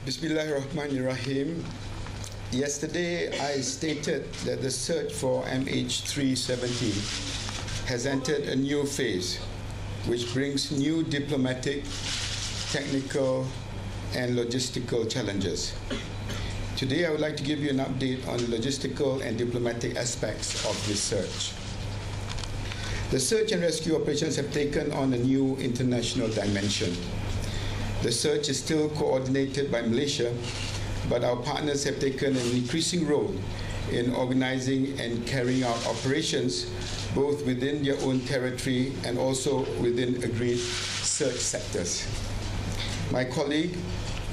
Bismillahirrahmanirrahim. Yesterday, I stated that the search for MH370 has entered a new phase, which brings new diplomatic, technical, and logistical challenges. Today, I would like to give you an update on the logistical and diplomatic aspects of this search. The search and rescue operations have taken on a new international dimension. The search is still coordinated by Malaysia, but our partners have taken an increasing role in organizing and carrying out operations both within their own territory and also within agreed search sectors. My colleague,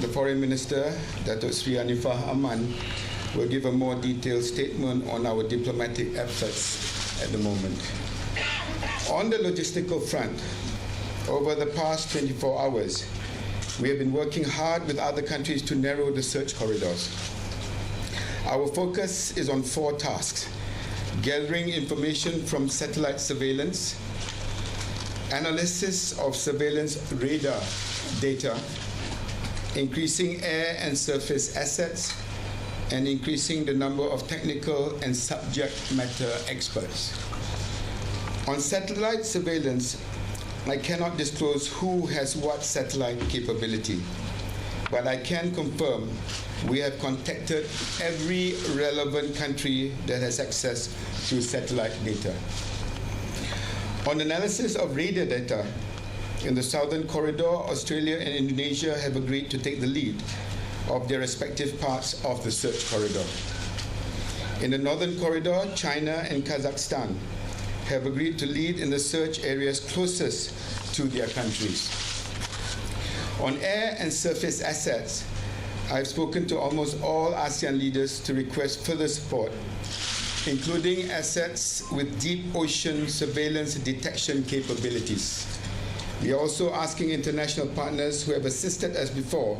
the Foreign Minister, Datuk Sri Hanifah Aman, will give a more detailed statement on our diplomatic efforts at the moment. On the logistical front, over the past 24 hours, we have been working hard with other countries to narrow the search corridors. Our focus is on 4 tasks: gathering information from satellite surveillance, analysis of surveillance radar data, increasing air and surface assets, and increasing the number of technical and subject matter experts. On satellite surveillance, I cannot disclose who has what satellite capability, but I can confirm we have contacted every relevant country that has access to satellite data. On analysis of radar data, in the Southern Corridor, Australia and Indonesia have agreed to take the lead of their respective parts of the search corridor. In the Northern Corridor, China and Kazakhstan have agreed to lead in the search areas closest to their countries. On air and surface assets, I've spoken to almost all ASEAN leaders to request further support, including assets with deep ocean surveillance detection capabilities. We are also asking international partners who have assisted us before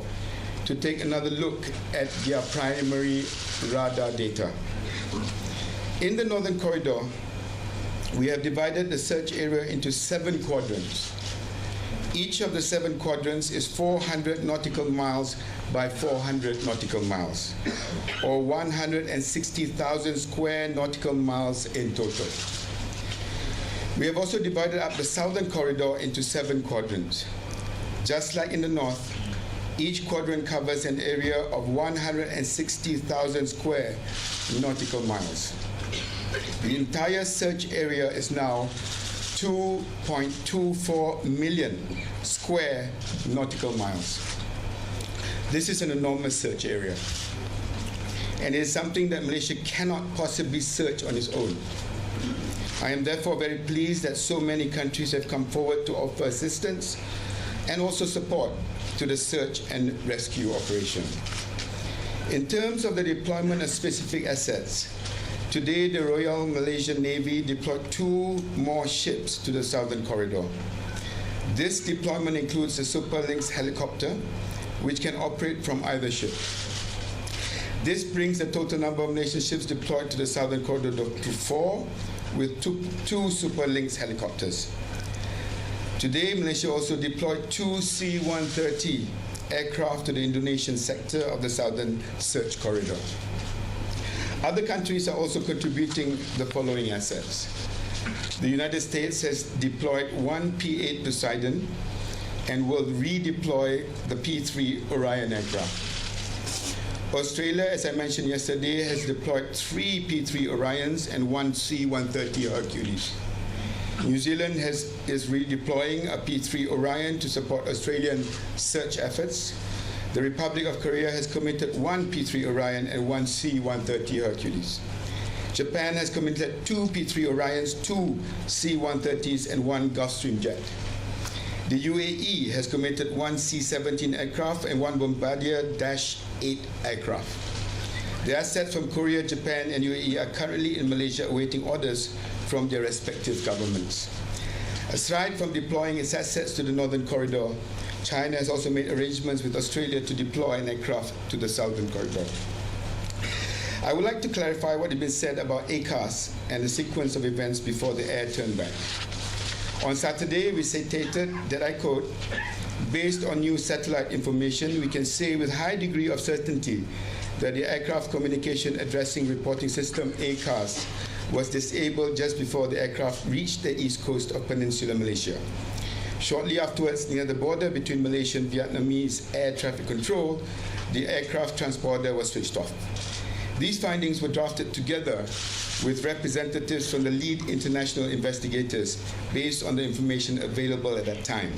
to take another look at their primary radar data. In the Northern Corridor, we have divided the search area into 7 quadrants. Each of the 7 quadrants is 400 nautical miles by 400 nautical miles, or 160,000 square nautical miles in total. We have also divided up the Southern Corridor into 7 quadrants. Just like in the north, each quadrant covers an area of 160,000 square nautical miles. The entire search area is now 2.24 million square nautical miles. This is an enormous search area, and it is something that Malaysia cannot possibly search on its own. I am therefore very pleased that so many countries have come forward to offer assistance and also support to the search and rescue operation. In terms of the deployment of specific assets, today, the Royal Malaysian Navy deployed 2 more ships to the Southern Corridor. This deployment includes the Super Lynx helicopter, which can operate from either ship. This brings the total number of Malaysian ships deployed to the Southern Corridor to 4, with two Super Lynx helicopters. Today, Malaysia also deployed 2 C-130 aircraft to the Indonesian sector of the Southern Search Corridor. Other countries are also contributing the following assets. The United States has deployed 1 P-8 Poseidon and will redeploy the P-3 Orion aircraft. Australia, as I mentioned yesterday, has deployed 3 P-3 Orions and 1 C-130 Hercules. New Zealand is redeploying a P-3 Orion to support Australian search efforts. The Republic of Korea has committed 1 P-3 Orion and 1 C-130 Hercules. Japan has committed 2 P-3 Orions, 2 C-130s, and 1 Gulfstream jet. The UAE has committed 1 C-17 aircraft and 1 Bombardier Dash 8 aircraft. The assets from Korea, Japan, and UAE are currently in Malaysia awaiting orders from their respective governments. Aside from deploying its assets to the Northern Corridor, China has also made arrangements with Australia to deploy an aircraft to the Southern Corridor. I would like to clarify what has been said about ACAS and the sequence of events before the air turned back. On Saturday, we stated that, I quote, Based on new satellite information, we can say with high degree of certainty that the aircraft communication addressing reporting system ACARS was disabled just before the aircraft reached the east coast of Peninsular Malaysia. Shortly afterwards, near the border between Malaysia and Vietnamese air traffic control, the aircraft transponder was switched off. These findings were drafted together with representatives from the lead international investigators based on the information available at that time.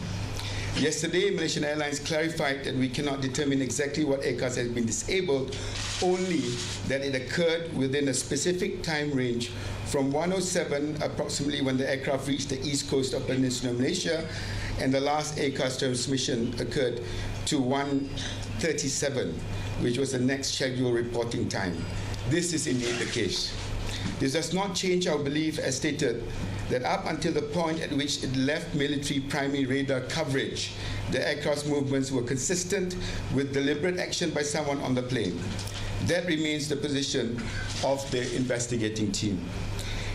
Yesterday, Malaysian Airlines clarified that we cannot determine exactly what aircraft has been disabled, only that it occurred within a specific time range from 1:07 approximately when the aircraft reached the east coast of Peninsular Malaysia, and the last ACARS transmission occurred to 1:37, which was the next scheduled reporting time. This is indeed the case. This does not change our belief, as stated, that up until the point at which it left military primary radar coverage, the aircraft's movements were consistent with deliberate action by someone on the plane. That remains the position of the investigating team.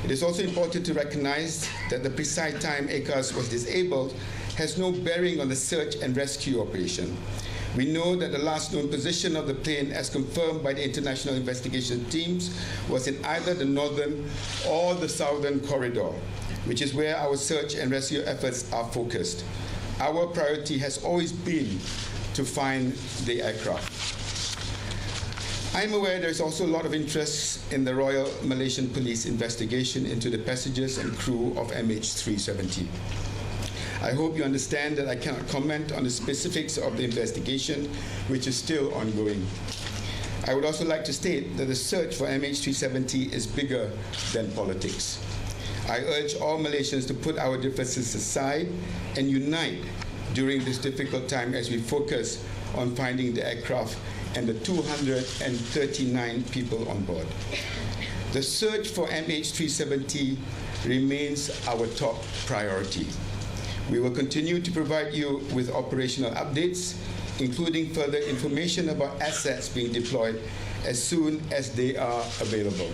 It is also important to recognize that the precise time ACARS was disabled has no bearing on the search and rescue operation. We know that the last known position of the plane, as confirmed by the international investigation teams, was in either the northern or the southern corridor, which is where our search and rescue efforts are focused. Our priority has always been to find the aircraft. I'm aware there's also a lot of interest in the Royal Malaysian Police investigation into the passengers and crew of MH370. I hope you understand that I cannot comment on the specifics of the investigation, which is still ongoing. I would also like to state that the search for MH370 is bigger than politics. I urge all Malaysians to put our differences aside and unite during this difficult time as we focus on finding the aircraft and the 239 people on board. The search for MH370 remains our top priority. We will continue to provide you with operational updates, including further information about assets being deployed as soon as they are available.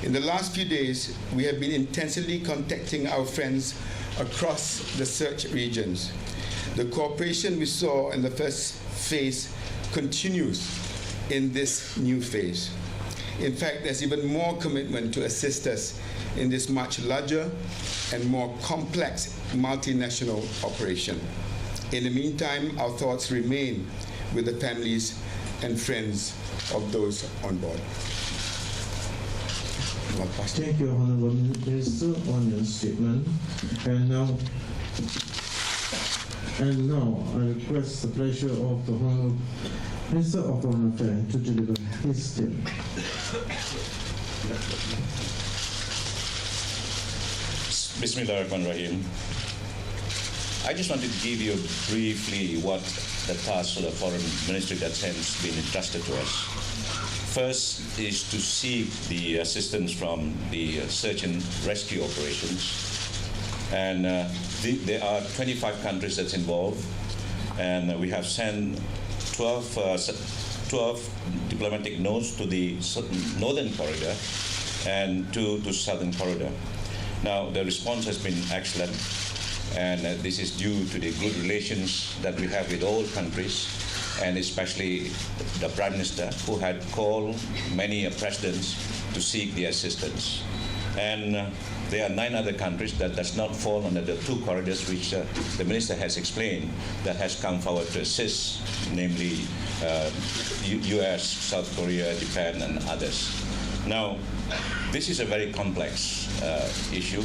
In the last few days, we have been intensively contacting our friends across the search regions. The cooperation we saw in the first phase continues in this new phase. In fact, there's even more commitment to assist us in this much larger and more complex multinational operation. In the meantime, our thoughts remain with the families and friends of those on board. Thank you, Honorable Minister, on your statement. And now I request the pleasure of the Honorable Minister of Foreign Affairs to deliver his statement. Bismillahirrahmanirrahim. I just wanted to give you briefly what the task of the Foreign Ministry that has been entrusted to us. First is to seek the assistance from the search and rescue operations. And there are 25 countries that's involved, and we have sent 12 diplomatic notes to the northern corridor and to southern corridor. Now, the response has been excellent, and this is due to the good relations that we have with all countries, and especially the Prime Minister, who had called many presidents to seek the assistance. And there are 9 other countries that does not fall under the 2 corridors which the Minister has explained that has come forward to assist, namely US, South Korea, Japan, and others. Now, this is a very complex issue.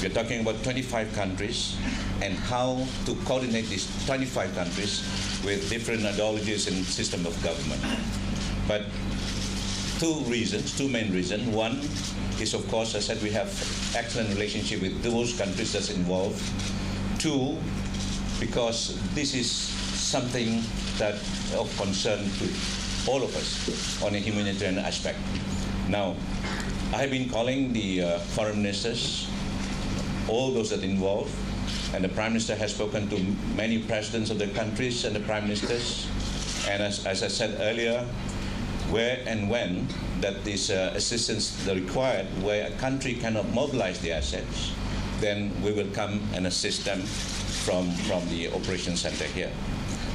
We're talking about 25 countries and how to coordinate these 25 countries with different ideologies and system of government. But 2 main reasons. One is, of course, I said we have excellent relationship with those countries that's involved. 2, because this is something that of concern to all of us on a humanitarian aspect. Now, I have been calling the foreign ministers, all those that involved, and the Prime Minister has spoken to many presidents of the countries and the Prime Ministers. And as I said earlier, where and when that this assistance is required, where a country cannot mobilize the assets, then we will come and assist them from the operation center here.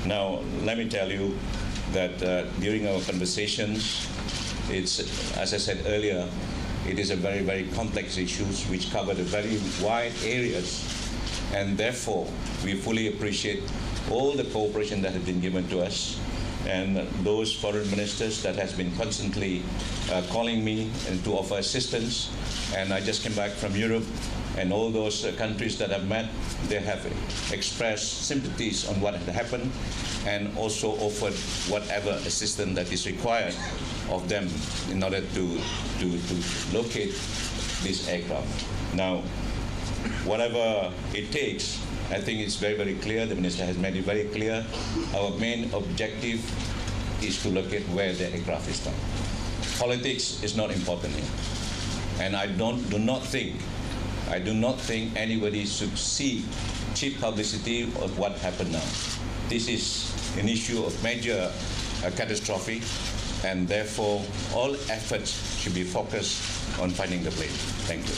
Now, let me tell you that during our conversations, it's, as I said earlier, it is a very, very complex issues which cover the very wide areas, and therefore we fully appreciate all the cooperation that has been given to us, and those foreign ministers that has been constantly calling me and to offer assistance. And I just came back from Europe, and all those countries that I've met, they have expressed sympathies on what had happened and also offered whatever assistance that is required of them in order to locate this aircraft. Now, whatever it takes, I think it's very, very clear. The Minister has made it very clear. Our main objective is to locate where the aircraft is from. Politics is not important here. And I do not think anybody should see cheap publicity of what happened now. This is an issue of major catastrophe, and therefore all efforts should be focused on finding the plane. Thank you.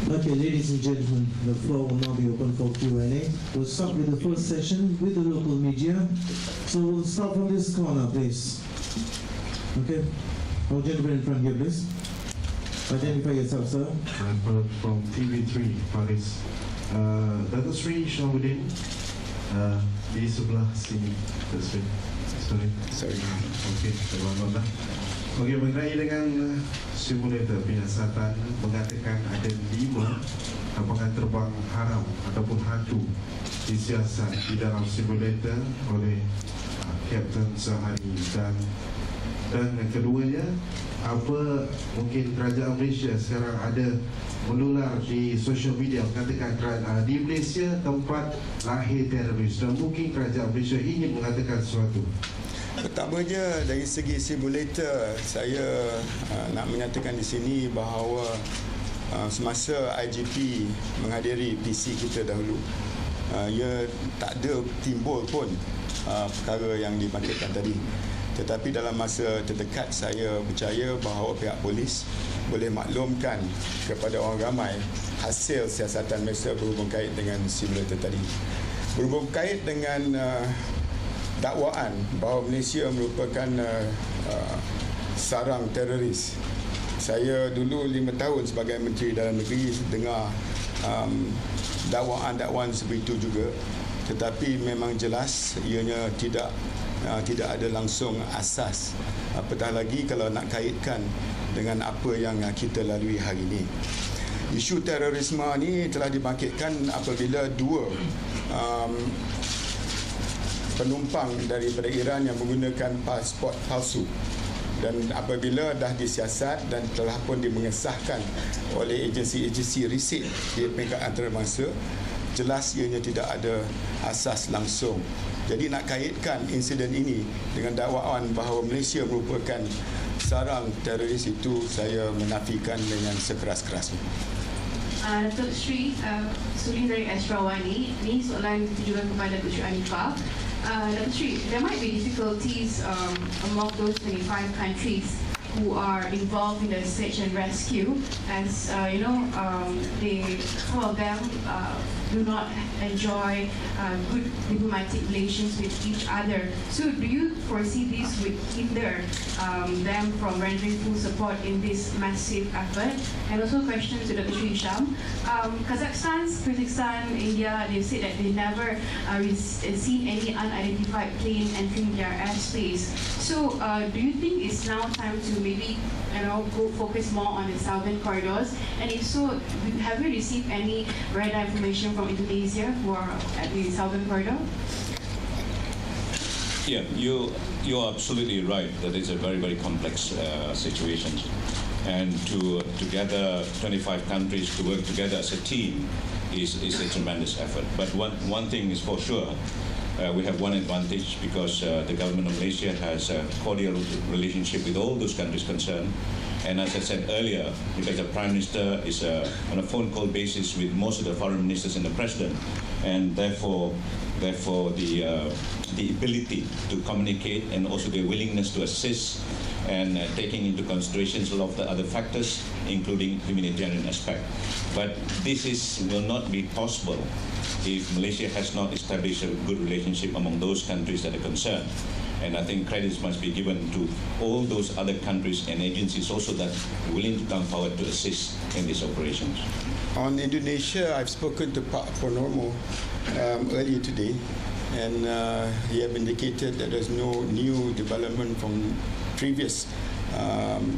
Okay, ladies and gentlemen, the floor will now be open for Q&A. We'll start with the first session with the local media. So we'll start from this corner, please. Okay, our gentleman in front here, please. Identify yourself, sir. I'm from TV3, Paris. Datuk Sri Syamudin, di sebelah sini. Sorry. Okey, terlambat dah. Okey, mengenai dengan simulator penyiasatan mengatakan ada 5 kapal terbang haram ataupun hantu disiasat di dalam simulator oleh Kapten Sehari, dan keduanya, apa mungkin kerajaan Malaysia sekarang ada menular di social media mengatakan di Malaysia tempat lahir teroris, dan mungkin kerajaan Malaysia ingin mengatakan sesuatu. Pertamanya dari segi simulator, saya nak menyatakan di sini bahawa semasa IGP menghadiri PC kita dahulu, ia tak ada timbul pun perkara yang dibangkitkan tadi. Tetapi dalam masa terdekat, saya percaya bahawa pihak polis boleh maklumkan kepada orang ramai hasil siasatan Malaysia berhubung kait dengan simulator tadi. Berhubung kait dengan dakwaan bahawa Malaysia merupakan sarang teroris. Saya dulu 5 tahun sebagai Menteri Dalam Negeri dengar dakwaan-dakwaan seperti itu juga, tetapi memang jelas ianya tidak ada langsung asas, apatah lagi kalau nak kaitkan dengan apa yang kita lalui hari ini. Isu terorisme ini telah dibangkitkan apabila 2 penumpang daripada Iran yang menggunakan pasport palsu, dan apabila dah disiasat dan telah pun dimengesahkan oleh agensi-agensi riset di peringkat antarabangsa, jelas ianya tidak ada asas langsung. Jadi nak kaitkan insiden ini dengan dakwaan bahawa Malaysia merupakan sarang teroris, itu saya menafikan dengan sekeras-kerasnya. Datuk Sri Sulin dari Astrawani, ini soalan ditujukan kepada Datuk Sri Anifah. Datuk Sri, there might be difficulties among those 25 countries who are involved in the search and rescue, as some of them do not enjoy good diplomatic relations with each other. So do you foresee this would hinder them from rendering full support in this massive effort? And also a question to Dr. Sri Hisham. Kazakhstan, Kyrgyzstan, India, they said that they never seen any unidentified plane entering their airspace. So do you think it's now time to maybe go focus more on the southern corridors? And if so, have you received any radar information from Indonesia who are at the southern corridor? Yeah, you're absolutely right that it's a very, very complex situation, and to gather 25 countries to work together as a team is a tremendous effort. But one thing is for sure. We have one advantage because the government of Malaysia has a cordial relationship with all those countries concerned. And as I said earlier, because the Prime Minister is on a phone call basis with most of the foreign ministers and the President, and therefore the ability to communicate and also the willingness to assist and taking into consideration a lot of the other factors, including humanitarian aspect. But this will not be possible if Malaysia has not established a good relationship among those countries that are concerned. And I think credits must be given to all those other countries and agencies also that are willing to come forward to assist in these operations. On Indonesia, I've spoken to Pak Purnomo earlier today, and he have indicated that there's no new development from previous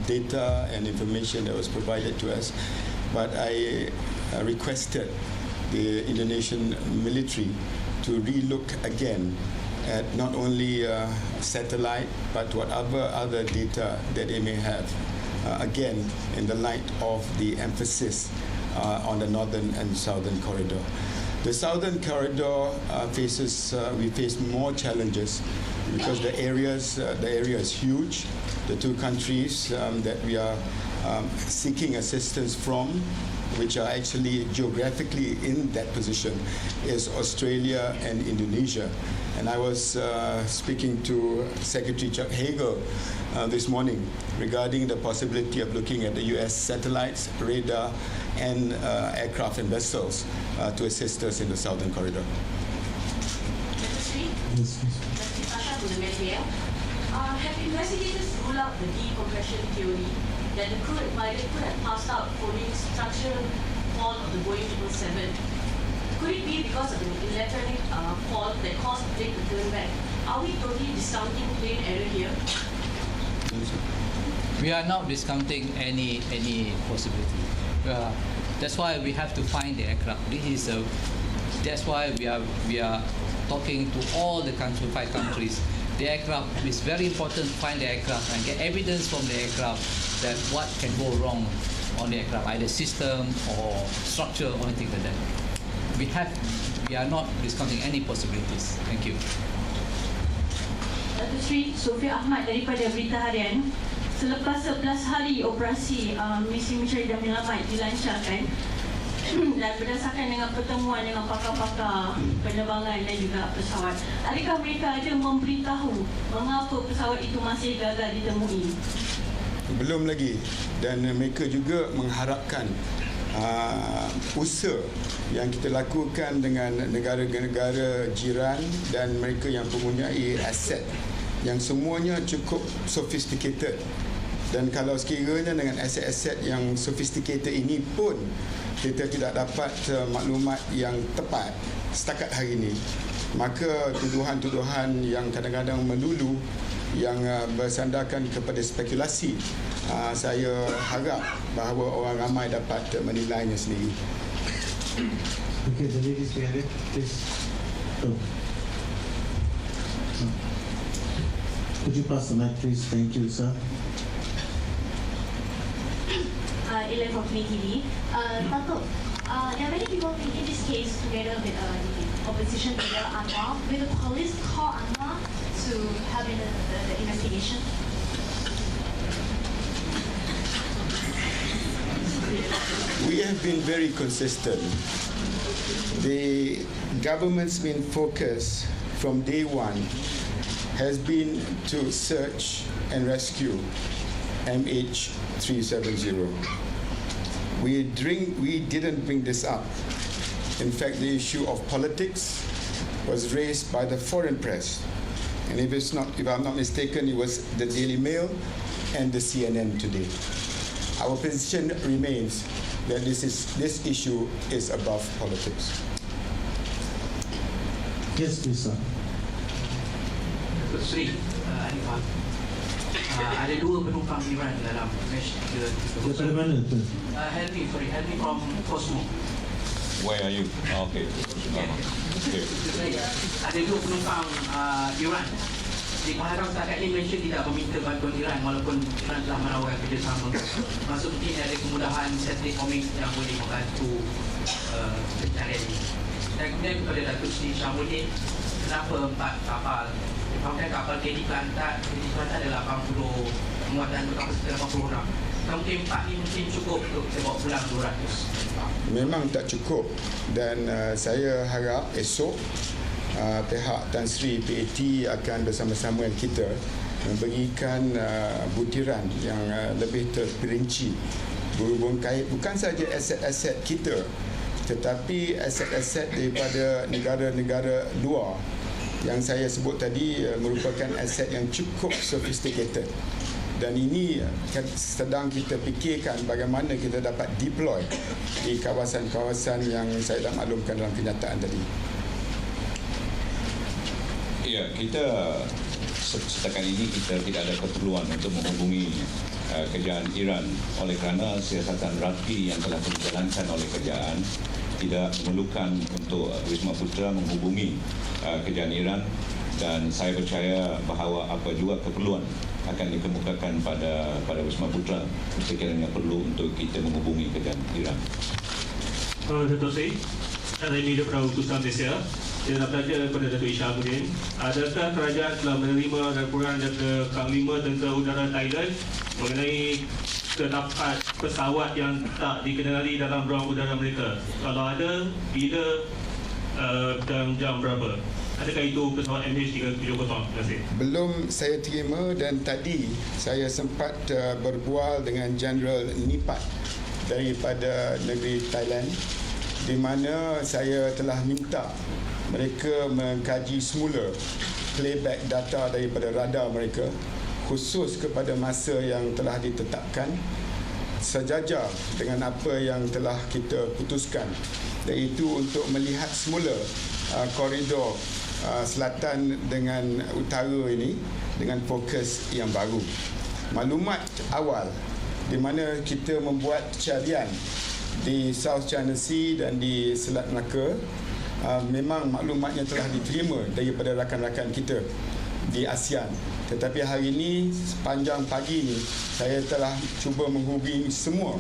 data and information that was provided to us. But I requested the Indonesian military to relook again at not only satellite, but whatever other data that they may have, again, in the light of the emphasis on the northern and southern corridor. The southern corridor we face more challenges because the area is huge. The two countries that we are seeking assistance from, which are actually geographically in that position, is Australia and Indonesia. And I was speaking to Secretary Chuck Hagel this morning regarding the possibility of looking at the US satellites, radar, and aircraft and vessels to assist us in the southern corridor. Have investigators ruled out the decompression theory that the crew at pilot could have passed out following structural fault of the Boeing 777? Could it be because of an electronic fault that caused the plane to turn back? Are we totally discounting plane error here? We are not discounting any possibility. That's why we have to find the aircraft. That's why we are talking to all the 5 countries. The aircraft is very important to find the aircraft and get evidence from the aircraft that what can go wrong on the aircraft, either system or structure or anything like that. We are not discounting any possibilities. Thank you. Datuk Seri Sofia Ahmad daripada Berita Harian. Selepas 11 hari operasi misi mencari dan menyelamat dilancarkan dan berdasarkan dengan pertemuan dengan pakar-pakar penerbangan dan juga pesawat, adakah mereka ada memberitahu mengapa pesawat itu masih gagal ditemui? Belum lagi, dan mereka juga mengharapkan usaha yang kita lakukan dengan negara-negara jiran dan mereka yang mempunyai aset yang semuanya cukup sophisticated. Dan kalau sekiranya dengan aset-aset yang sophisticated ini pun kita tidak dapat maklumat yang tepat setakat hari ini, maka tuduhan-tuduhan yang kadang-kadang melulu yang bersandarkan kepada spekulasi, saya harap bahawa orang ramai dapat menilainya sendiri. Okay, the ladies behind it, please. Oh. Could you pass the mic, please? Thank you, sir. Elaine from TV. Dato', there are many people in this case together with the opposition leader Anwar. Will the police call Anwar to help in the investigation? We have been very consistent. The government's main focus from day one has been to search and rescue MH370. We didn't bring this up. In fact, the issue of politics was raised by the foreign press. And if I'm not mistaken, it was the Daily Mail and the CNN today. Our position remains that this issue is above politics. Yes, please, sir. Sri, ada 2 penumpang Iran dalam crash Daripada mana tu? help me from Cosmo. Where are you? Oh, okay. Okay. Ada 2 penumpang Iran. Diharap setakat ini Malaysia tidak meminta bantuan Iran walaupun Iran telah menawarkan kerjasama. Maksud mungkin ada kemudahan satelit komik yang boleh membantu pencarian ini. Dan kemudian kepada Datuk Seri Syamudin, kenapa 4 kapal? Kemudian kapal KD Kelantan adalah 80 muatan berkapasiti 80 orang. Mungkin 4 ni mungkin cukup untuk kita bawa pulang 200. Memang tak cukup, dan saya harap esok pihak Tan Sri PAT akan bersama-sama dengan kita memberikan butiran yang lebih terperinci berhubung kait bukan saja aset-aset kita tetapi aset-aset daripada negara-negara luar yang saya sebut tadi merupakan aset yang cukup sophisticated. Dan ini sedang kita fikirkan bagaimana kita dapat deploy di kawasan-kawasan yang saya dah maklumkan dalam kenyataan tadi. Ya, kita setakat ini kita tidak ada keperluan untuk menghubungi kerajaan Iran oleh kerana siasatan rapi yang telah dijalankan oleh kerajaan tidak memerlukan untuk Wisma Putra menghubungi kerajaan Iran, dan saya percaya bahawa apa juga keperluan akan dikemukakan pada Wisma Putra sekiranya perlu untuk kita menghubungi kerajaan Iran. Datuk Seri, saya ini daripada utusan Malaysia. Saya nak belajar kepada Datuk Isyamuddin. Adakah kerajaan telah menerima laporan daripada Panglima Tentera Udara Thailand mengenai terdapat pesawat yang tak dikenali dalam ruang udara mereka? Kalau ada, bila dan jam berapa? Adakah itu pesawat MH370? Terima kasih. Belum saya terima, dan tadi saya sempat berbual dengan Jeneral Nipat daripada negeri Thailand, di mana saya telah minta mereka mengkaji semula playback data daripada radar mereka khusus kepada masa yang telah ditetapkan sejajar dengan apa yang telah kita putuskan, iaitu untuk melihat semula koridor selatan dengan utara ini dengan fokus yang baru. Maklumat awal di mana kita membuat pencarian di South China Sea dan di Selat Melaka, memang maklumatnya telah diterima daripada rakan-rakan kita di ASEAN. Tetapi hari ini sepanjang pagi ini saya telah cuba menghubungi semua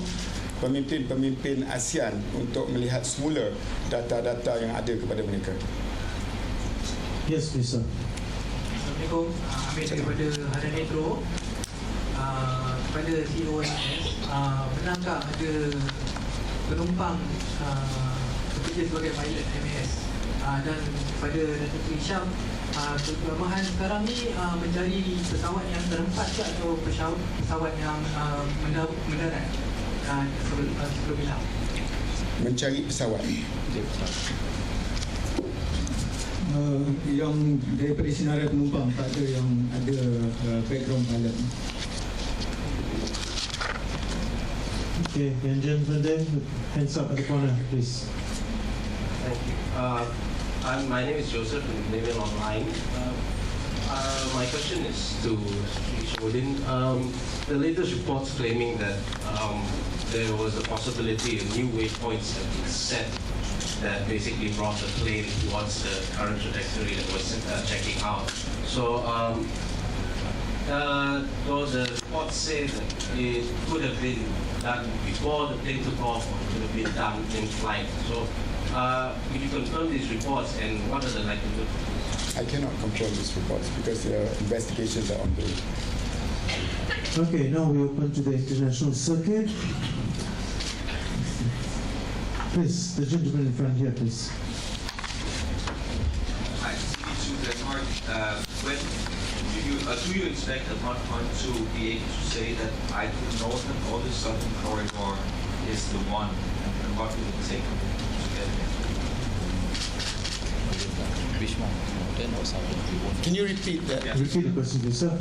pemimpin-pemimpin ASEAN untuk melihat semula data-data yang ada kepada mereka. Yes, please, sir. Assalamualaikum. Amir daripada Harian Metro. Kepada CEO NS, benarkah ada penumpang bekerja sebagai pilot MAS, dan kepada Datuk Hisham, kelemahan sekarang ni mencari pesawat yang terhempas ke atau pesawat yang mendarat sebelum hilang? Mencari pesawat. Yang daripada senarai penumpang tak ada yang ada background pilot. Okay, and gentleman there, hands up at the corner, please. Thank you. My name is Joseph from Naval Online. My question is to Isyamuddin. The latest reports claiming that there was a possibility of new waypoints have been set that basically brought the plane towards the current trajectory that was checking out. So those reports say that it could have been done before the plane took off, or could have been done in flight. So could you confirm these reports, and what are the likelihood? I cannot confirm these reports because the investigations are ongoing. Okay, now we open to the international circuit. Please, the gentleman in front here, please. Hi, to Denmark. When do you expect at one point to be able to say that either the northern or the southern corridor is the one, and what will it take to get it? Which one? Northern or southern? Can you repeat that? Yes. Repeat the question, please, sir.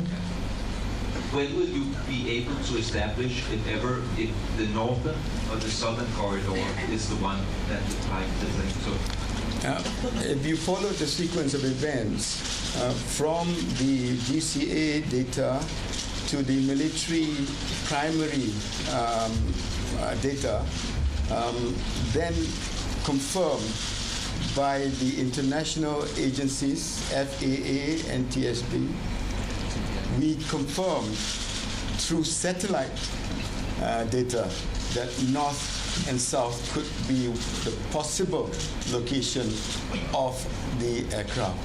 When will you be able to establish if the northern or the southern corridor is the one that the plane took? If you follow the sequence of events from the GCA data to the military primary data, then confirmed by the international agencies, FAA and TSB, we confirmed through satellite data that north and south could be the possible location of the aircraft.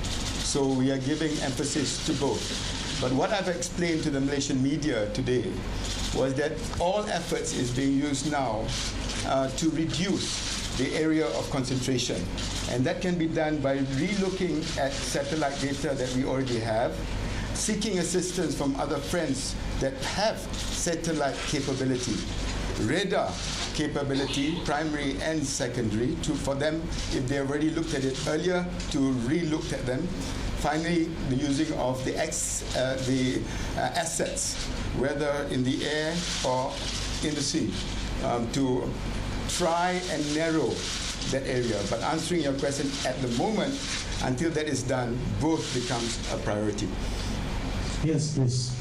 So we are giving emphasis to both. But what I've explained to the Malaysian media today was that all efforts is being used now to reduce the area of concentration. And that can be done by relooking at satellite data that we already have, seeking assistance from other friends that have satellite capability, radar capability, primary and secondary, for them, if they already looked at it earlier, to re-look at them. Finally, the using of the assets, whether in the air or in the sea, to try and narrow that area. But answering your question, at the moment, until that is done, both becomes a priority. Yes, please.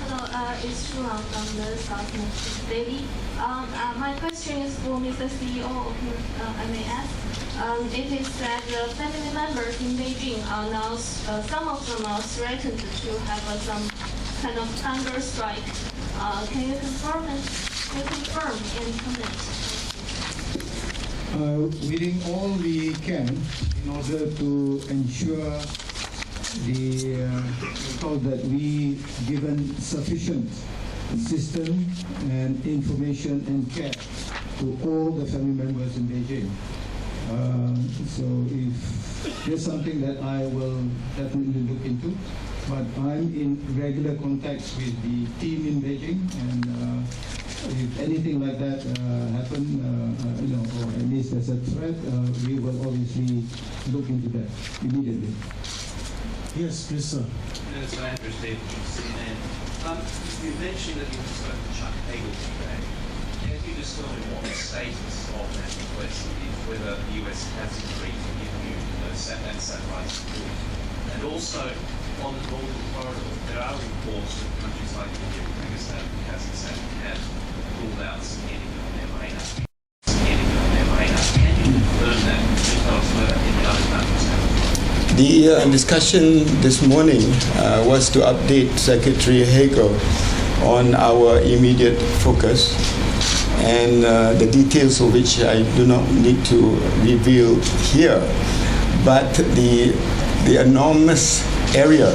Hello, it's Shulang from the South Daily. My question is for Mr. CEO of MAS. It is that the family members in Beijing are now, some of them are threatened to have some kind of hunger strike. Can you confirm and comment? We're doing all we can in order to ensure that we given sufficient assistance and information and care to all the family members in Beijing. So if there's something that I will definitely look into, but I'm in regular contact with the team in Beijing, and if anything like that happen, or at least as a threat, we will obviously look into that immediately. Yes, please, sir. It's Andrew Steve from CNN. You mentioned that you spoke to Chuck Hagel today. Can you just tell me what the status of that request is, whether the US has agreed to give you satellite support? And also, on the Northern Corridor, there are reports that countries like India, Pakistan, and Kazakhstan have ruled out scanning on their radar. Can you confirm that? Just tell us whether any other countries have. The discussion this morning was to update Secretary Hagel on our immediate focus, and the details of which I do not need to reveal here. But the enormous area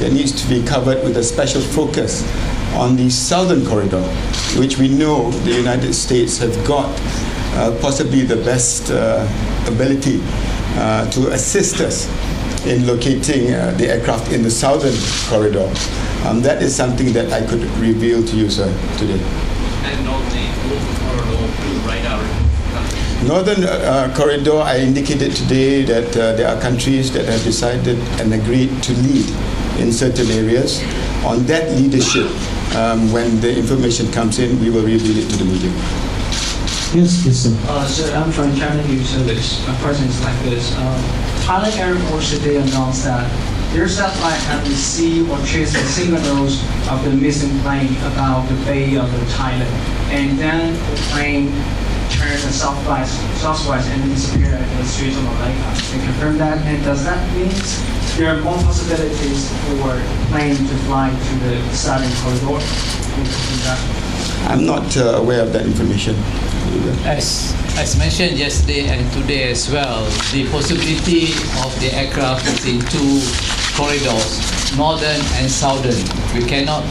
that needs to be covered with a special focus on the southern corridor, which we know the United States have got possibly the best ability to assist us in locating the aircraft in the southern corridor. That is something that I could reveal to you, sir, today. And on the Northern Corridor, radar Northern corridor, I indicated today that there are countries that have decided and agreed to lead in certain areas. On that leadership, when the information comes in, we will reveal it to the media. Yes, yes, sir. Sir, I'm from China News Service. My question is like this. Thailand Air Force today announced that their satellite have received or traced the signals of the missing plane about the Bay of Thailand. And then the plane turned southwest and then disappeared at the Straits of Malacca. They confirm that, and does that mean there are more possibilities for the plane to fly to the southern corridor? I'm not aware of that information. As mentioned yesterday and today as well, the possibility of the aircraft is in two corridors, northern and southern. We cannot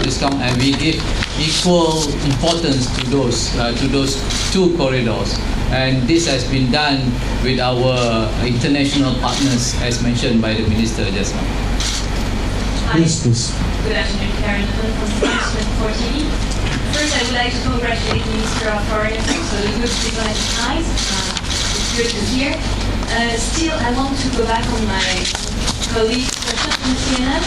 discount, and we give equal importance to those two corridors. And this has been done with our international partners, as mentioned by the minister just now. Yes, please. Good afternoon, Karen from Transcripts TV. First, I would like to congratulate the Minister of Foreign Affairs for the good diplomatic ties. It's good to hear. Still, I want to go back on my colleague's question from CNN.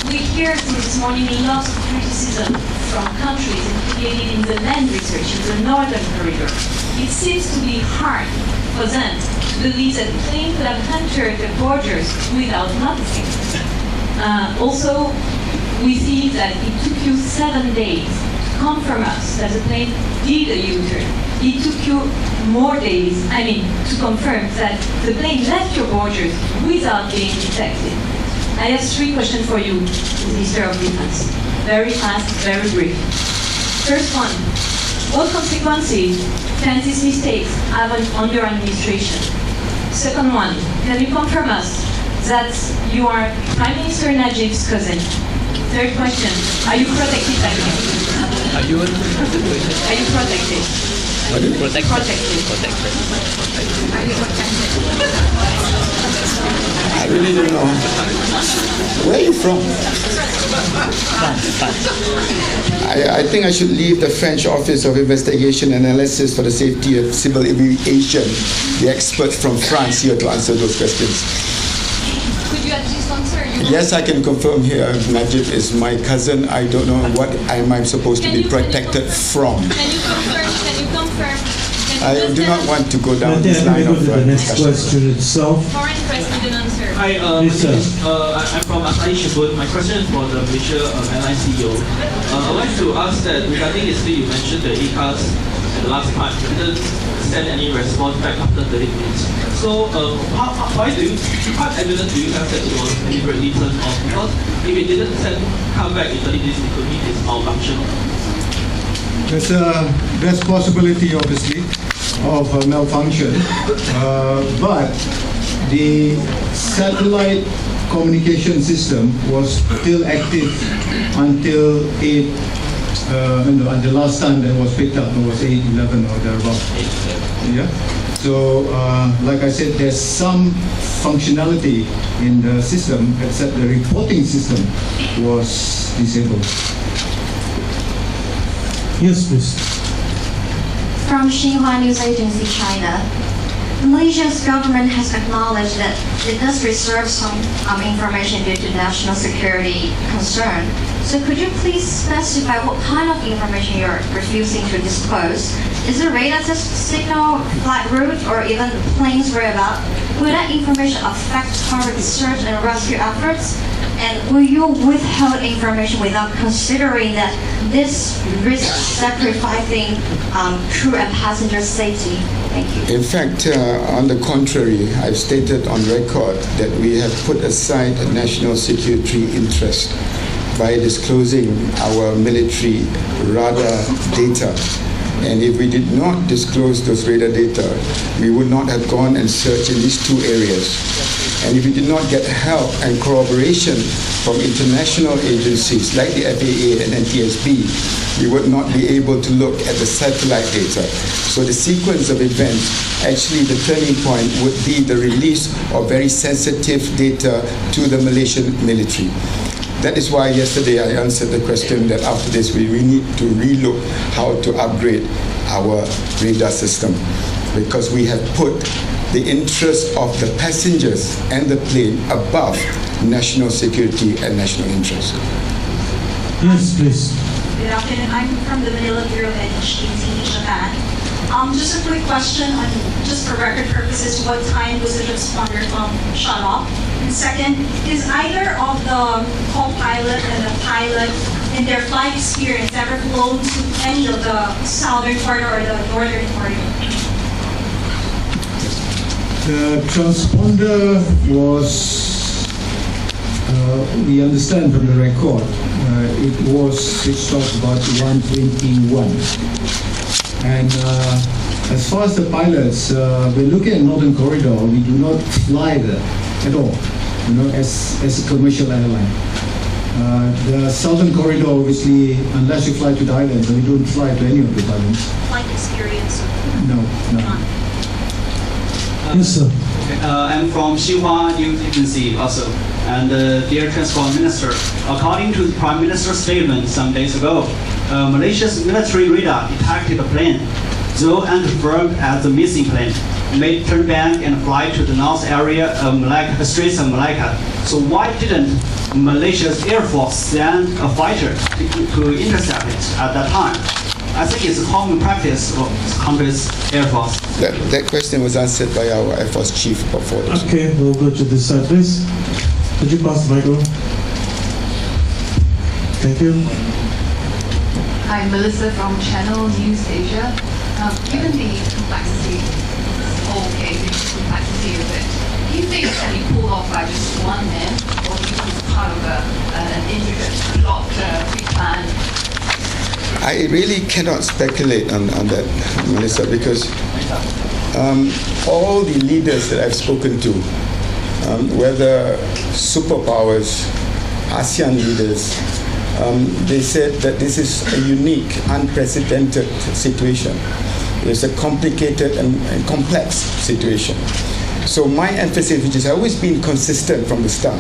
We hear since this morning lots of criticism from countries implicated in the land research in the northern corridor. It seems to be hard for them to believe that the plane could have entered the borders without noticing. Also, we see that it took you 7 days to confirm us that the plane did a U-turn. It took you more days, to confirm that the plane left your borders without being detected. I have 3 questions for you, Minister of Defense. Very fast, very brief. First one, what consequences can these mistakes have on your administration? Second one, can you confirm us that you are Prime Minister Najib's cousin? Third question, are you protected by him? Are you protected? Are you protected? Protected. Protected. Protected. Are you protected? I really don't know. Where are you from? I think I should leave the French Office of Investigation and Analysis for the Safety of Civil Aviation, the experts from France here to answer those questions. Could you at least answer? Yes, I can confirm here. Najib is my cousin. I don't know what am I supposed to be protected from. Can you confirm? I do not want to go down But this line go of to the next discussion. question itself. Foreign press didn't answer. Hi, I'm from Asai Shibut. My question is for the Malaysia Airline CEO. I'd like to ask that regarding yesterday you mentioned the ECAS at the last part, you didn't send any response back after 30 minutes. So what evidence do you have that it was deliberately turned off? Because if it didn't come back in 30 minutes, it could mean it's malfunction. There's possibility, obviously, of a malfunction, but the satellite communication system was still active until the last time that was picked up, it was 8:11 or thereabout. Yeah. So, like I said, there's some functionality in the system, except the reporting system was disabled. Yes, please. From Xinhua News Agency, China. Malaysia's government has acknowledged that it does reserve some information due to national security concern. So could you please specify what kind of information you're refusing to disclose? Is it radar signal, flight route, or even the plane's whereabouts? Will that information affect current search and rescue efforts? And will you withhold information without considering that this risks sacrificing crew and passenger safety? Thank you. In fact, on the contrary, I've stated on record that we have put aside a national security interest by disclosing our military radar data. And if we did not disclose those radar data, we would not have gone and searched in these two areas. And if we did not get help and corroboration from international agencies like the FAA and NTSB, we would not be able to look at the satellite data. So the sequence of events, actually the turning point would be the release of very sensitive data to the Malaysian military. That is why yesterday I answered the question that after this we need to relook how to upgrade our radar system, because we have put the interest of the passengers and the plane above national security and national interest. Yes, please. Good afternoon. I'm from the Manila Bureau of HDT, Japan. Just a quick question on, just for record purposes, what time was the transponder shut off? And second, is either of the co-pilot and the pilot in their flight experience ever flown to any of the southern corridor or the northern corridor? The transponder was, we understand from the record, it was switched off about 1:21. And as far as the pilots, we're looking at Northern Corridor. We do not fly there at all, as a commercial airline. The Southern Corridor, obviously, unless you fly to the islands, we don't fly to any of the islands. Flight experience? No. Yes, sir. I'm from Xinhua News Agency also. And dear Transport Minister, according to the Prime Minister's statement some days ago, Malaysia's military radar detected a plane, though unconfirmed as the missing plane, made turn back and fly to the north area of Straits of Malacca. So why didn't Malaysia's Air Force send a fighter to intercept it at that time? I think it's a common practice of country's Air Force. That question was answered by our Air Force Chief before this. Okay, we'll go to this side, please. Could you pass the microphone? Thank you. Hi, Melissa from Channel News Asia. Given the complexity, whole case, the complexity of it, do you think it can be pulled off by just one man, or do you think it's part of an intricate plot, pre-planned? I really cannot speculate on that, Melissa, because all the leaders that I've spoken to, whether superpowers, ASEAN leaders, they said that this is a unique, unprecedented situation. It's a complicated and complex situation. So my emphasis, which has always been consistent from the start,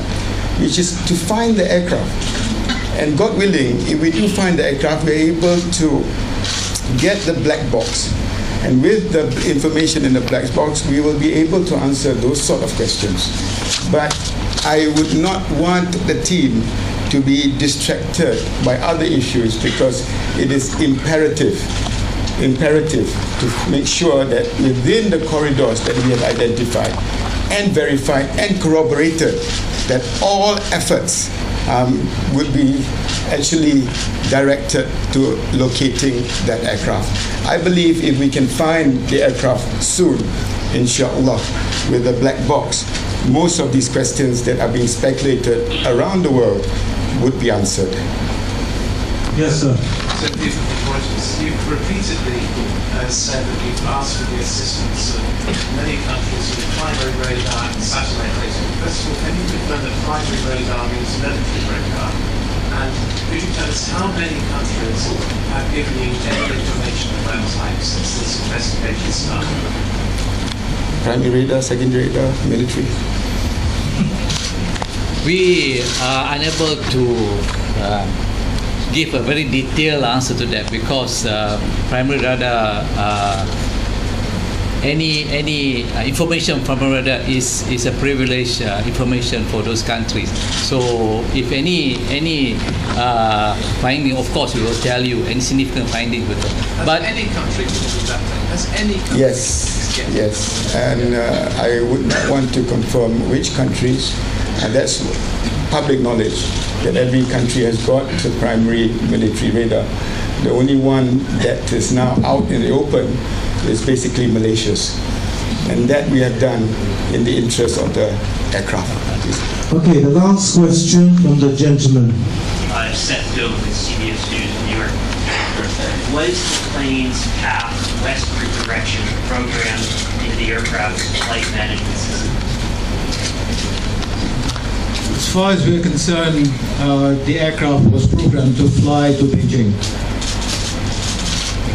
which is to find the aircraft. And God willing, if we do find the aircraft, we're able to get the black box. And with the information in the black box, we will be able to answer those sort of questions. But I would not want the team to be distracted by other issues, because it is imperative to make sure that within the corridors that we have identified and verified and corroborated, that all efforts would be actually directed to locating that aircraft. I believe if we can find the aircraft soon, inshallah, with the black box, most of these questions that are being speculated around the world would be answered. Yes, sir. So you've repeatedly said that you've asked for the assistance of many countries with primary radar and satellite data. First of all, can you confirm that primary radar means military radar? And could you tell us how many countries have given you any information of that type since this investigation started? Primary radar, secondary radar, military. We are unable to give a very detailed answer to that, because primary radar, any information from primary radar is a privileged information for those countries. So if any finding, of course, we will tell you any significant finding with them. Has any country given you that thing? Has any country? Yes, and I would not want to confirm which countries, and that's public knowledge, that every country has got a primary military radar. The only one that is now out in the open is basically Malaysia's. And that we have done in the interest of the aircraft. Okay, the last question from the gentleman. Seth Doe with CBS News in New York. Was the plane's path westward direction programmed into the aircraft's flight management system? As far as we're concerned, the aircraft was programmed to fly to Beijing.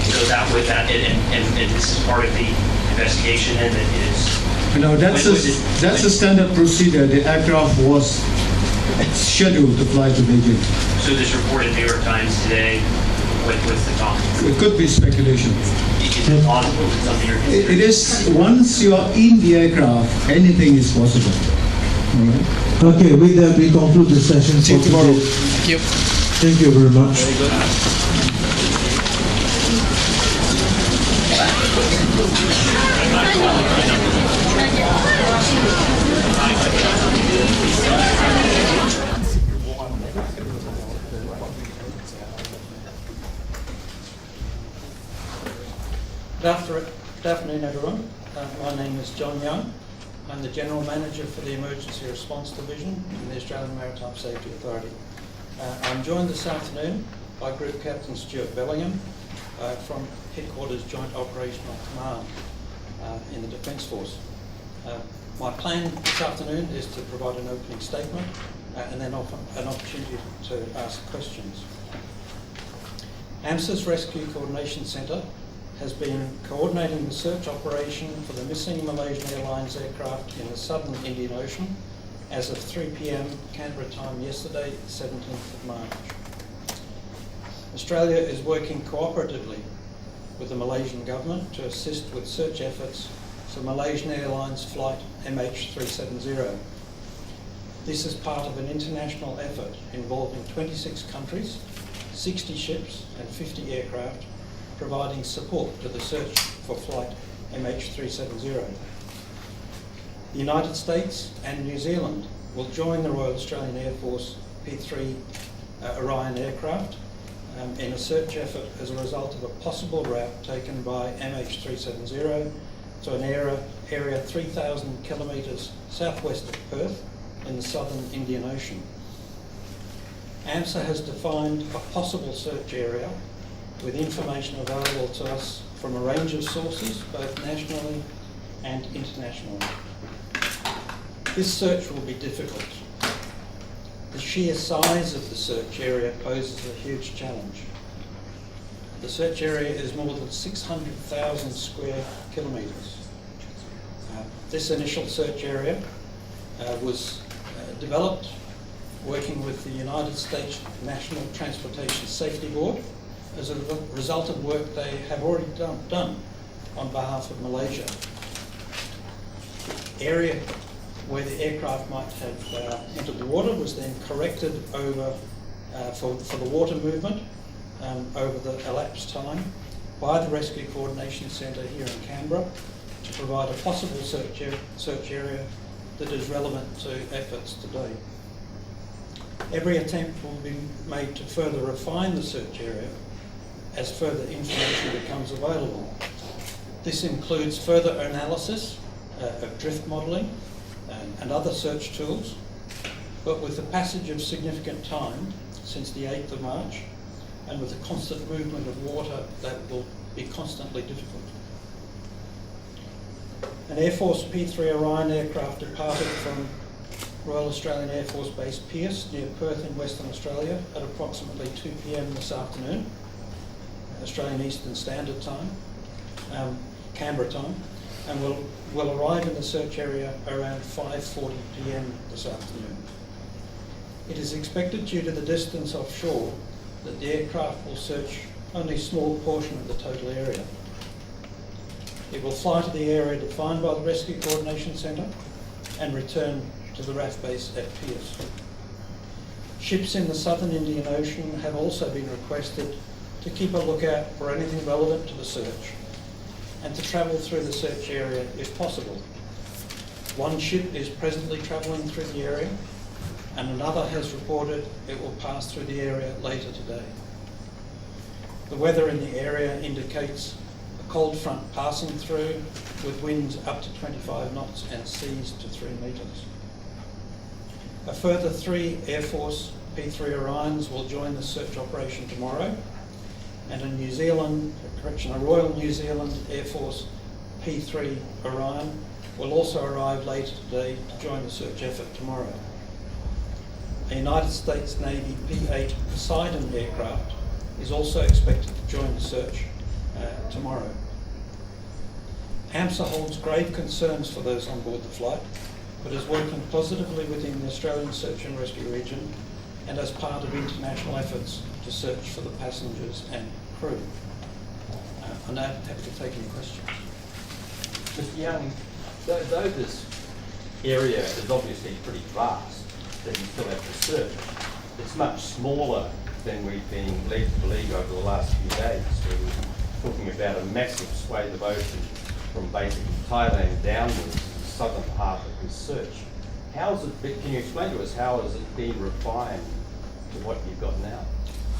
So and this is part of the investigation, and it is. No, that's a standard procedure. The aircraft was scheduled to fly to Beijing. So this report in New York Times today, what's the topic? It could be speculation. Is it possible that something you're considering? It is, once you are in the aircraft, anything is possible. All right? Okay, with that we conclude the session for tomorrow. Thank you. Thank you very much. Very good. Good afternoon, everyone. My name is John Young. I'm the General Manager for the Emergency Response Division in the Australian Maritime Safety Authority. I'm joined this afternoon by Group Captain Stuart Bellingham from Headquarters Joint Operational Command in the Defence Force. My plan this afternoon is to provide an opening statement and then offer an opportunity to ask questions. AMSA's Rescue Coordination Centre has been coordinating the search operation for the missing Malaysian Airlines aircraft in the southern Indian Ocean as of 3 p.m. Canberra time yesterday, 17th of March. Australia is working cooperatively with the Malaysian government to assist with search efforts for Malaysian Airlines flight MH370. This is part of an international effort involving 26 countries, 60 ships and 50 aircraft, providing support to the search for flight MH370. The United States and New Zealand will join the Royal Australian Air Force P-3 Orion aircraft in a search effort as a result of a possible route taken by MH370 to an area 3,000 kilometres southwest of Perth in the southern Indian Ocean. AMSA has defined a possible search area with information available to us from a range of sources, both nationally and internationally. This search will be difficult. The sheer size of the search area poses a huge challenge. The search area is more than 600,000 square kilometres. This initial search area was developed working with the United States National Transportation Safety Board as a result of work they have already done on behalf of Malaysia. The area where the aircraft might have entered the water was then corrected over for the water movement over the elapsed time by the Rescue Coordination Centre here in Canberra to provide a possible search area that is relevant to efforts today. Every attempt will be made to further refine the search area as further information becomes available. This includes further analysis of drift modelling and other search tools, but with the passage of significant time since the 8th of March and with the constant movement of water, that will be constantly difficult. An Air Force P-3 Orion aircraft departed from Royal Australian Air Force Base Pearce near Perth in Western Australia at approximately 2 p.m. this afternoon, Australian Eastern Standard Time, Canberra time, and will arrive in the search area around 5:40 p.m. this afternoon. It is expected, due to the distance offshore, that the aircraft will search only a small portion of the total area. It will fly to the area defined by the Rescue Coordination Centre and return to the RAF base at Pearce. Ships in the southern Indian Ocean have also been requested to keep a lookout for anything relevant to the search and to travel through the search area if possible. One ship is presently travelling through the area and another has reported it will pass through the area later today. The weather in the area indicates a cold front passing through with winds up to 25 knots and seas to 3 metres. A further 3 Air Force P-3 Orions will join the search operation tomorrow, and a Royal New Zealand Air Force P-3 Orion will also arrive later today to join the search effort tomorrow. A United States Navy P-8 Poseidon aircraft is also expected to join the search tomorrow. AMSA holds grave concerns for those on board the flight, but is working positively within the Australian Search and Rescue region and as part of international efforts to search for the passengers and crew. I'm now happy to take any questions. Mr. Young, though this area is obviously pretty vast that you still have to search, it's much smaller than we've been led to believe over the last few days. We're talking about a massive swathe of ocean from basically Thailand downwards, the southern part of this search. How is it, can you explain to us how has it been refined to what you've got now?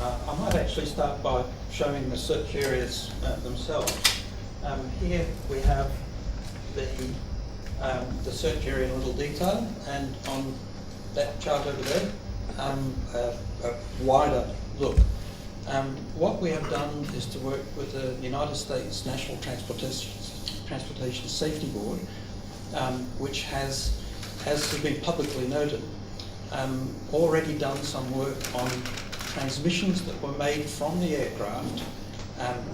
I might actually start by showing the search areas themselves. Here we have the search area in a little detail, and on that chart over there, a wider look. What we have done is to work with the United States National Transportation Safety Board, which has been publicly noted, already done some work on transmissions that were made from the aircraft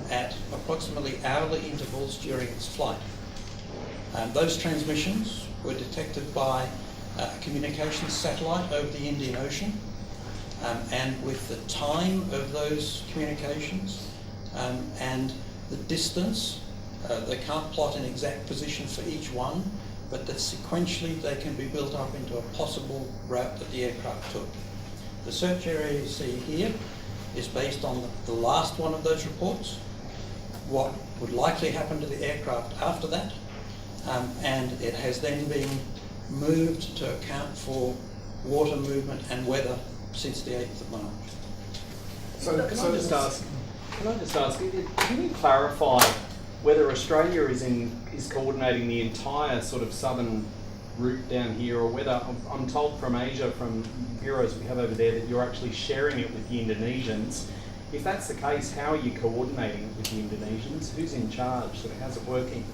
at approximately hourly intervals during its flight. Those transmissions were detected by a communications satellite over the Indian Ocean, and with the time of those communications and the distance, they can't plot an exact position for each one, but that sequentially they can be built up into a possible route that the aircraft took. The search area you see here is based on the last one of those reports, what would likely happen to the aircraft after that, and it has then been moved to account for water movement and weather since the 8th of March. So can I just ask, can you clarify whether Australia is coordinating the entire sort of southern route down here, or whether, I'm told from Asia, from bureaus we have over there, that you're actually sharing it with the Indonesians. If that's the case, how are you coordinating it with the Indonesians? Who's in charge? So how's it working?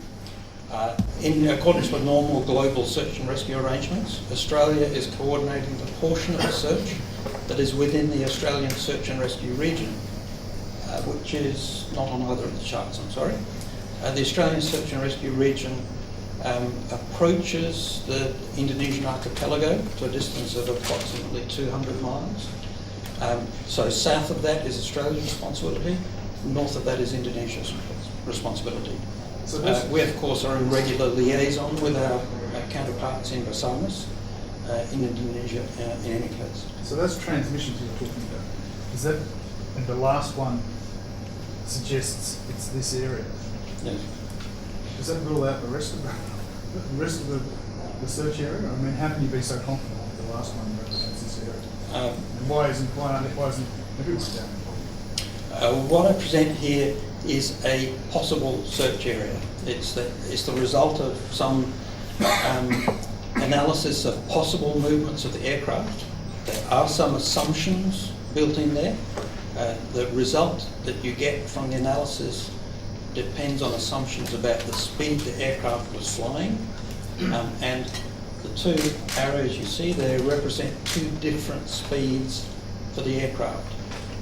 In accordance with normal global search and rescue arrangements, Australia is coordinating the portion of the search that is within the Australian Search and Rescue region, which is not on either of the charts, I'm sorry. The Australian Search and Rescue region approaches the Indonesian archipelago to a distance of approximately 200 miles. So south of that is Australia's responsibility, north of that is Indonesia's responsibility. So we, of course, are in regular liaison with our counterparts in Basarnas, in Indonesia, in any case. So those transmissions you were talking about, is that, and the last one suggests it's this area? Yes. Does that rule out the rest of the search area? I mean, how can you be so confident that the last one represents this area? And why isn't everyone down there? What I present here is a possible search area. It's the result of some analysis of possible movements of the aircraft. There are some assumptions built in there. The result that you get from the analysis depends on assumptions about the speed the aircraft was flying, and the two arrows you see there represent two different speeds for the aircraft.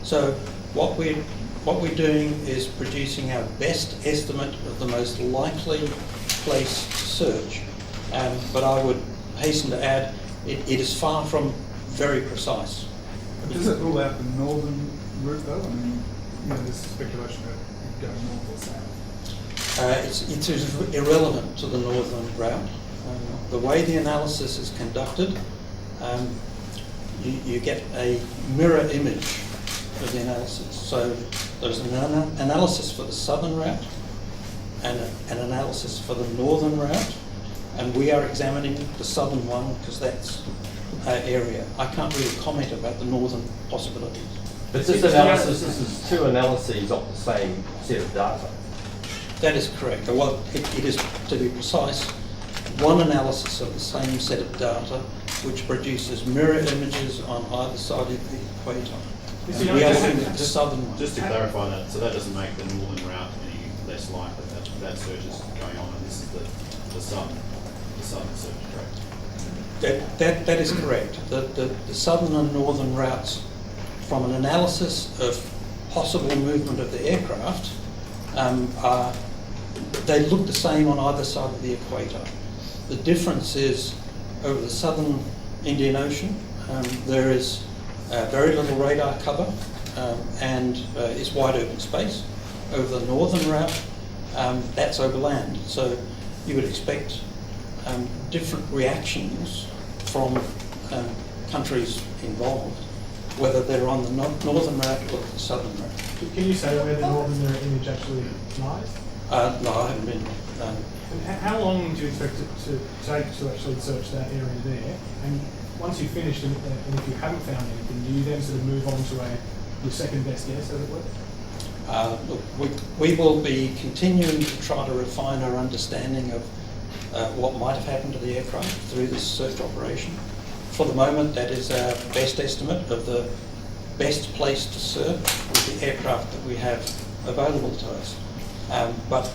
So what we're doing is producing our best estimate of the most likely place to search. But I would hasten to add, it is far from very precise. But does it rule out the northern route though? I mean, there's speculation about going north or south. It is irrelevant to the northern route. The way the analysis is conducted, you get a mirror image of the analysis. So there's an analysis for the southern route and an analysis for the northern route, and we are examining the southern one because that's our area. I can't really comment about the northern possibilities. But this is two analyses of the same set of data. That is correct. Well, it is, to be precise, one analysis of the same set of data which produces mirror images on either side of the equator. We are looking at the southern one. Just to clarify that, so that doesn't make the northern route any less likely that search is going on, and this is the southern search, correct? That is correct. The southern and northern routes, from an analysis of possible movement of the aircraft, they look the same on either side of the equator. The difference is over the southern Indian Ocean, there is very little radar cover and it's wide open space. Over the northern route, that's over land. So you would expect different reactions from countries involved, whether they're on the northern route or the southern route. Can you say where the northern image actually lies? No, I haven't been. And how long do you expect it to take to actually search that area there? And once you've finished, and if you haven't found anything, do you then sort of move on to your second best guess, as it were? Look, we will be continuing to try to refine our understanding of what might have happened to the aircraft through this search operation. For the moment, that is our best estimate of the best place to search with the aircraft that we have available to us. But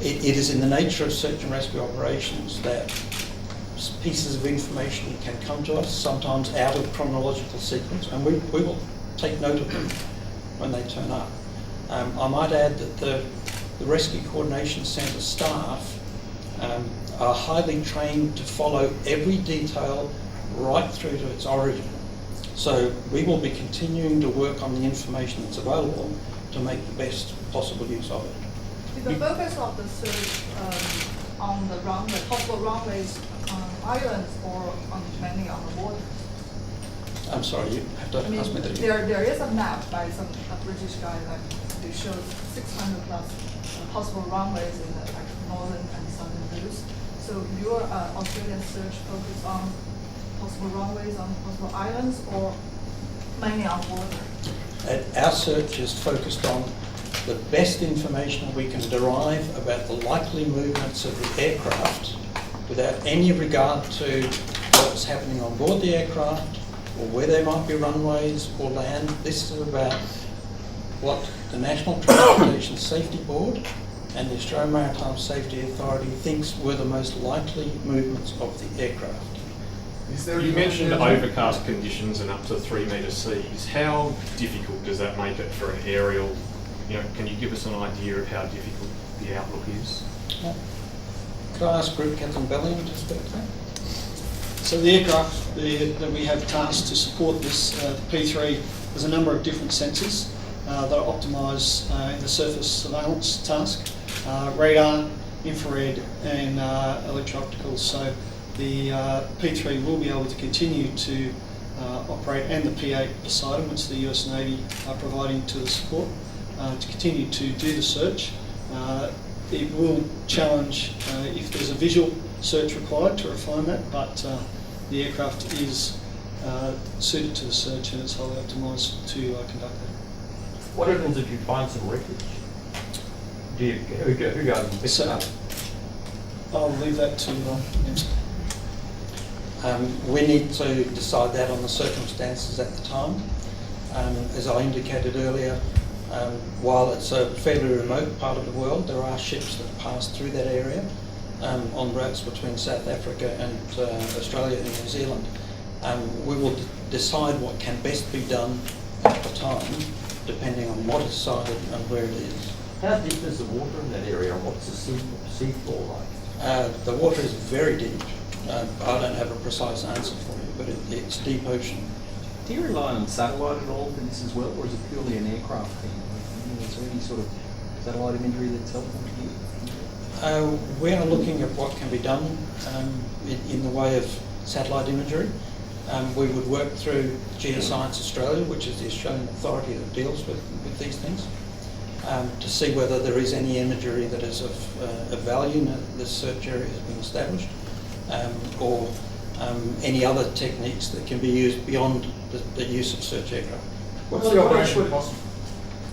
it is in the nature of search and rescue operations that pieces of information can come to us, sometimes out of chronological sequence, and we will take note of them when they turn up. I might add that the Rescue Coordination Centre staff are highly trained to follow every detail right through to its origin. So we will be continuing to work on the information that's available to make the best possible use of it. The focus of the search on the runway, possible runways on islands or mainly on the water? I'm sorry, you have to ask me that again. There is a map by a British guy that they showed 600 plus possible runways in the northern and southern routes. So your Australian search focus on possible runways on possible islands or mainly on water? Our search is focused on the best information we can derive about the likely movements of the aircraft without any regard to what's happening on board the aircraft or where there might be runways or land. This is about what the National Transportation Safety Board and the Australian Maritime Safety Authority thinks were the most likely movements of the aircraft. You mentioned overcast conditions and up to 3 metre seas. How difficult does that make it for an aerial? Can you give us an idea of how difficult the outlook is? Could I ask Group Captain Bellingham to speak to that? So the aircraft that we have tasked to support this P3, there's a number of different sensors that are optimised in the surface surveillance task, radar, infrared and electro-optical. So the P3 will be able to continue to operate, and the P8 beside them, which the US Navy are providing to the support, to continue to do the search. It will challenge if there's a visual search required to refine that, but the aircraft is suited to the search and it's highly optimised to conduct that. What happens if you find some wreckage? Who goes and picks it up? I'll leave that to we need to decide that on the circumstances at the time. As I indicated earlier, while it's a fairly remote part of the world, there are ships that pass through that area on routes between South Africa and Australia and New Zealand. We will decide what can best be done at the time, depending on what is sighted and where it is. How deep is the water in that area, and what's the sea floor like? The water is very deep. I don't have a precise answer for you, but it's deep ocean. Do you rely on satellite at all for this as well, or is it purely an aircraft thing? Is there any sort of satellite imagery that's helpful to you? We are looking at what can be done in the way of satellite imagery. We would work through Geoscience Australia, which is the Australian authority that deals with these things, to see whether there is any imagery that is of value now that this search area has been established, or any other techniques that can be used beyond the use of search aircraft. What's the operation cost?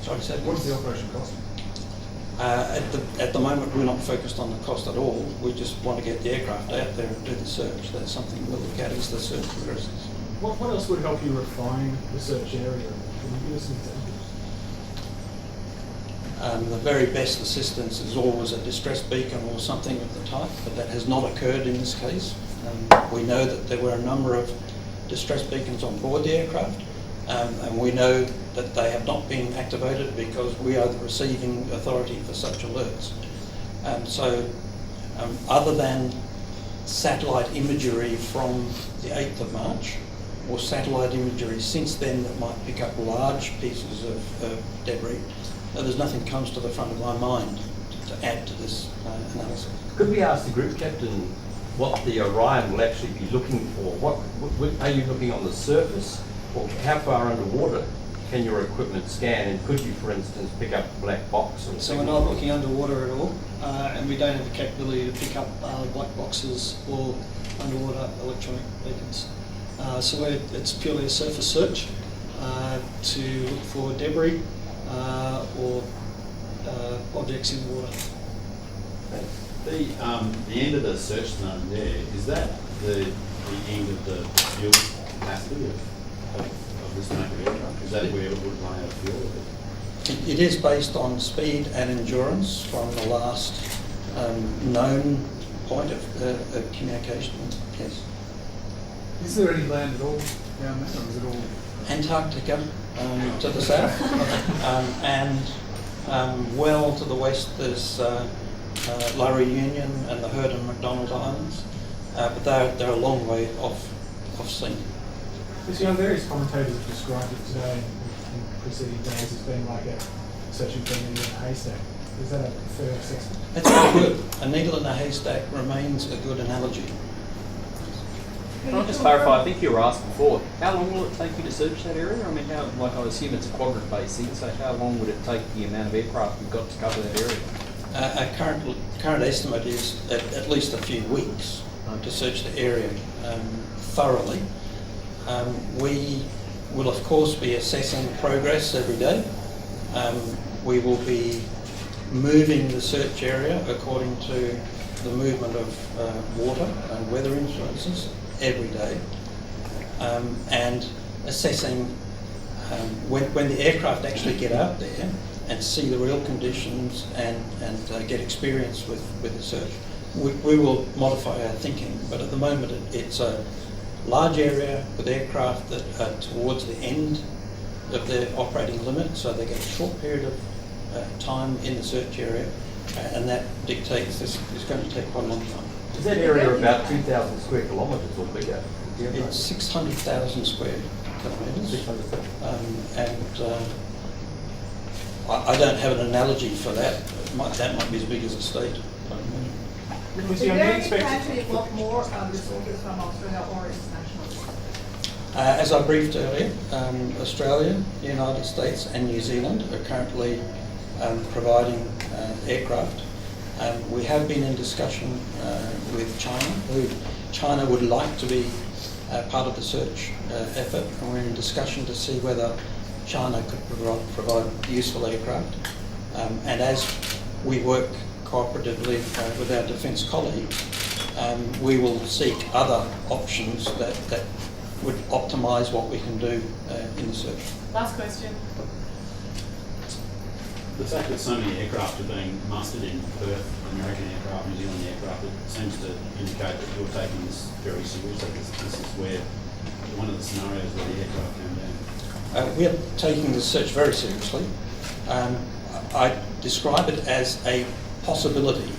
Sorry, say what's the operation cost? At the moment, we're not focused on the cost at all. We just want to get the aircraft out there and do the search. That's something we'll look at as the search progresses. What else would help you refine the search area? Can you give us some examples? The very best assistance is always a distress beacon or something of the type, but that has not occurred in this case. We know that there were a number of distress beacons on board the aircraft, and we know that they have not been activated because we are the receiving authority for such alerts. Other than satellite imagery from the 8th of March, or satellite imagery since then that might pick up large pieces of debris, there's nothing comes to the front of my mind to add to this analysis. Could we ask the group captain what the Orion will actually be looking for? What are you looking on the surface, or how far underwater can your equipment scan? And could you, for instance, pick up a black box? Or so we're not looking underwater at all, and we don't have the capability to pick up black boxes or underwater electronic beacons. So it's purely a surface search to look for debris or objects in the water. The end of the search zone there, is that the end of the fuel capacity of this type of aircraft? Is that where it would run out of fuel? It is based on speed and endurance from the last known point of communication, yes. Is there any land at all down there, or is it all? Antarctica to the south, and well to the west there's La Reunion and the Heard and McDonald Islands, but they're a long way off sea. You know, various commentators have described it today in preceding days as being like a searching for a needle in a haystack. Is that a fair assessment? That's very good. A needle in a haystack remains a good analogy. Can I just clarify? I think you were asked before. How long will it take you to search that area? I mean, I assume it's a quadrant-based thing. So how long would it take the amount of aircraft you've got to cover that area? Our current estimate is at least a few weeks to search the area thoroughly. We will, of course, be assessing progress every day. We will be moving the search area according to the movement of water and weather influences every day, and assessing when the aircraft actually get out there and see the real conditions and get experience with the search. We will modify our thinking, but at the moment it's a large area with aircraft that are towards the end of their operating limit, so they get a short period of time in the search area, and that dictates this is going to take quite a long time. Is that area about 2,000 square kilometres or bigger? It's 600,000 square kilometres. 600,000. I don't have an analogy for that. That might be as big as a state. Is there any plan to involve more resources from Australia or internationally? As I briefed earlier, Australia, the United States and New Zealand are currently providing aircraft. We have been in discussion with China. China would like to be part of the search effort, and we're in discussion to see whether China could provide useful aircraft. And as we work cooperatively with our defence colleagues, we will seek other options that would optimise what we can do in the search. Last question. The fact that so many aircraft are being mustered in Perth, American aircraft, New Zealand aircraft, it seems to indicate that you're taking this very seriously. This is where one of the scenarios where the aircraft came down. We are taking the search very seriously. I describe it as a possibility.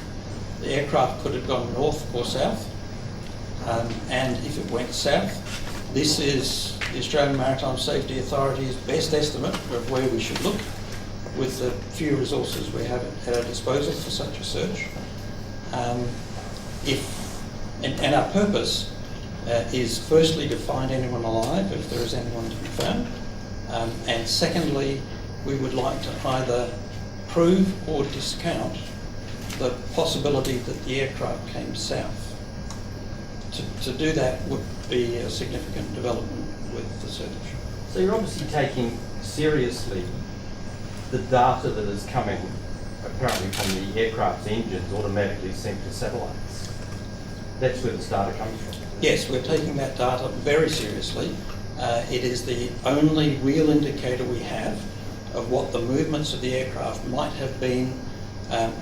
The aircraft could have gone north or south, and if it went south, this is the Australian Maritime Safety Authority's best estimate of where we should look with the few resources we have at our disposal for such a search. And our purpose is firstly to find anyone alive, if there is anyone to be found, and secondly, we would like to either prove or discount the possibility that the aircraft came south. To do that would be a significant development with the search. So you're obviously taking seriously the data that is coming apparently from the aircraft's engines automatically sent to satellites. That's where this data comes from. Yes, we're taking that data very seriously. It is the only real indicator we have of what the movements of the aircraft might have been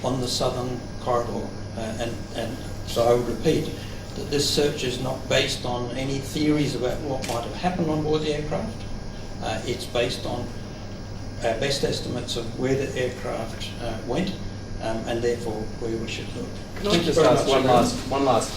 on the southern corridor. And so I would repeat that this search is not based on any theories about what might have happened on board the aircraft. It's based on our best estimates of where the aircraft went, and therefore where we should look. Can I just ask one last